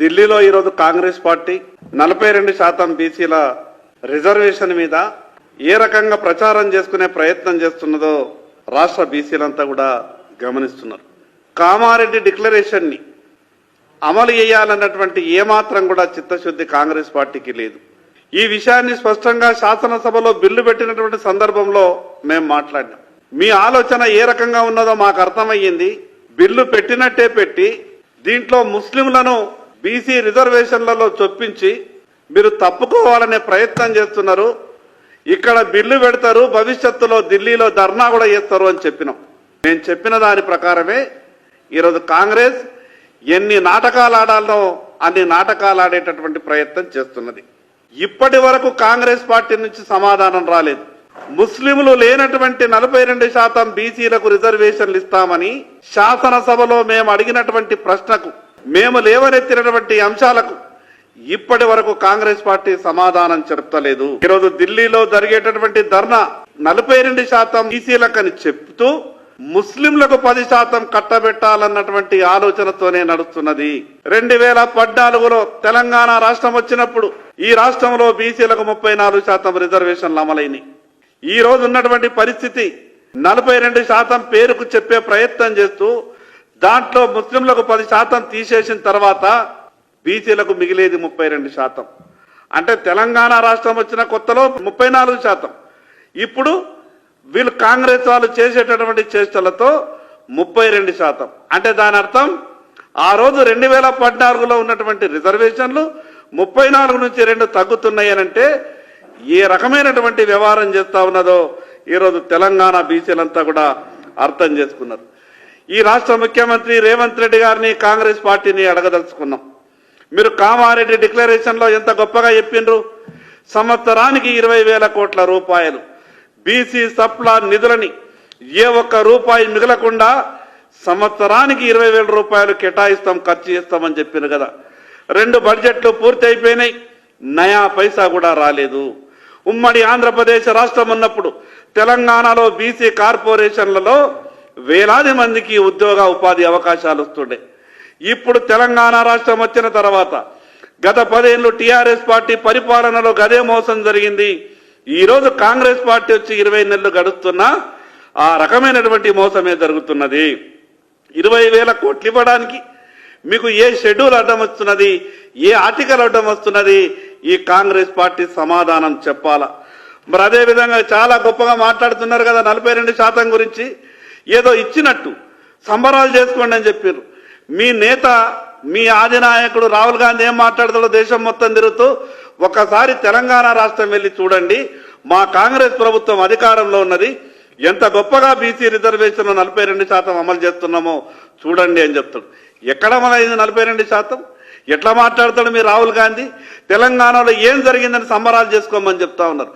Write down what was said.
ఢిల్లీలో ఈరోజు కాంగ్రెస్ పార్టీ 42% బీసీల రిజర్వేషన్ మీద ఏ రకంగా ప్రచారం చేసుకునే ప్రయత్నం చేస్తున్నదో రాష్ట్ర బీసీలంతా కూడా గమనిస్తున్నారు. కామారెడ్డి డిక్లరేషన్ ని అమలు చేయాలన్నటువంటి ఏమాత్రం కూడా చిత్తశుద్ధి కాంగ్రెస్ పార్టీకి లేదు. ఈ విషయాన్ని స్పష్టంగా శాసనసభలో బిల్లు పెట్టినటువంటి సందర్భంలో మేము మాట్లాడినాం. మీ ఆలోచన ఏ రకంగా ఉన్నదో మాకు అర్థమయ్యింది. బిల్లు పెట్టినట్టే పెట్టి దీంట్లో ముస్లింలను బీసీ రిజర్వేషన్లలో చొప్పించి మీరు తప్పుకోవాలనే ప్రయత్నం చేస్తున్నారు. ఇక్కడ బిల్లు పెడతారు, భవిష్యత్తులో ఢిల్లీలో ధర్నా కూడా చేస్తారు అని చెప్పినాం. నేను చెప్పిన దాని ప్రకారమే ఈరోజు కాంగ్రెస్ ఎన్ని నాటకాలు ఆడాలో అన్ని నాటకాలు ఆడేటటువంటి ప్రయత్నం చేస్తున్నది. ఇప్పటి వరకు కాంగ్రెస్ పార్టీ నుంచి సమాధానం రాలేదు. ముస్లింలు లేనటువంటి 42% బీసీలకు రిజర్వేషన్లు ఇస్తామని శాసనసభలో మేము అడిగినటువంటి ప్రశ్నకు, మేము లేవనెత్తినటువంటి అంశాలకు ఇప్పటి వరకు కాంగ్రెస్ పార్టీ సమాధానం చెప్తలేదు. ఈరోజు ఢిల్లీలో జరిగేటటువంటి ధర్నా 42% బీసీలకని చెప్తూ ముస్లింలకు 10% కట్టబెట్టాలన్నటువంటి ఆలోచనతోనే నడుస్తున్నది. 2014లో తెలంగాణ రాష్ట్రం వచ్చినప్పుడు ఈ రాష్ట్రంలో బీసీలకు 34% రిజర్వేషన్లు అమలైనవి. ఈ రోజు ఉన్నటువంటి పరిస్థితి 42% పేరుకు చెప్పే ప్రయత్నం చేస్తూ దాంట్లో ముస్లింలకు 10% తీసేసిన తర్వాత బీసీలకు మిగిలేది 32%. అంటే తెలంగాణ రాష్ట్రం వచ్చిన కొత్తలో 34%. ఇప్పుడు వీళ్ళు కాంగ్రెస్ వాళ్ళు చేసేటటువంటి చేష్టలతో 32%. అంటే దాని అర్థం ఆ రోజు 2014లో ఉన్నటువంటి రిజర్వేషన్లు 34 నుంచి 2 తగ్గుతున్నాయి అనంటే ఏ రకమైనటువంటి వ్యవహారం చేస్తా ఉన్నదో ఈరోజు తెలంగాణ బీసీలంతా కూడా అర్థం చేసుకున్నారు. ఈ రాష్ట్ర ముఖ్యమంత్రి రేవంత్ రెడ్డి గారిని కాంగ్రెస్ పార్టీని అడగదలుచుకున్నాం. మీరు కామారెడ్డి డిక్లరేషన్లో ఎంత గొప్పగా చెప్పిండ్రు. సంవత్సరానికి 20,000 కోట్ల రూపాయలు బీసీ సప్లా నిధులని ఏ ఒక్క రూపాయి మిగలకుండా సంవత్సరానికి 20,000 రూపాయలు కేటాయిస్తాం, ఖర్చు చేస్తామని చెప్పిండ్రు కదా. 2 బడ్జెట్లు పూర్తి అయిపోయినాయి, నయా పైసా కూడా రాలేదు. ఉమ్మడి ఆంధ్రప్రదేశ్ రాష్ట్రం ఉన్నప్పుడు తెలంగాణలో బీసీ కార్పొరేషన్లలో వేలాది మందికి ఉపాధి అవకాశాలు వస్తుండే. ఇప్పుడు తెలంగాణ రాష్ట్రం వచ్చిన తర్వాత గత 10 ఏళ్ళు టీఆర్ఎస్ పార్టీ పరిపాలనలో గదే మోసం జరిగింది. ఈరోజు కాంగ్రెస్ పార్టీ వచ్చి 20 నెలలు గడుస్తున్నా ఆ రకమైనటువంటి మోసమే జరుగుతున్నది. 20,000 కోట్లు ఇవ్వడానికి మీకు ఏ షెడ్యూల్ అడ్డం వస్తున్నది, ఏ ఆర్టికల్ అడ్డం వస్తున్నది, ఈ కాంగ్రెస్ పార్టీ సమాధానం చెప్పాలా. మరి అదే విధంగా చాలా గొప్పగా మాట్లాడుతున్నారు కదా 42% గురించి. ఏదో ఇచ్చినట్టు సంబరాలు చేసుకోండి అని చెప్పారు. మీ నేత, మీ ఆదినాయకుడు రాహుల్ గాంధీ ఏం మాట్లాడతాడో దేశం మొత్తం తిరుగుతూ ఒకసారి తెలంగాణ రాష్ట్రం వెళ్ళి చూడండి, మా కాంగ్రెస్ ప్రభుత్వం అధికారంలో ఉన్నది, ఎంత గొప్పగా బీసీ రిజర్వేషన్ 42% అమలు చేస్తున్నామో చూడండి అని చెప్తాడు. ఎక్కడ అమలైంది 42%? ఎట్లా మాట్లాడతాడు మీ రాహుల్ గాంధీ? తెలంగాణలో ఏం జరిగిందని సంబరాలు చేసుకోమని చెప్తా ఉన్నారు.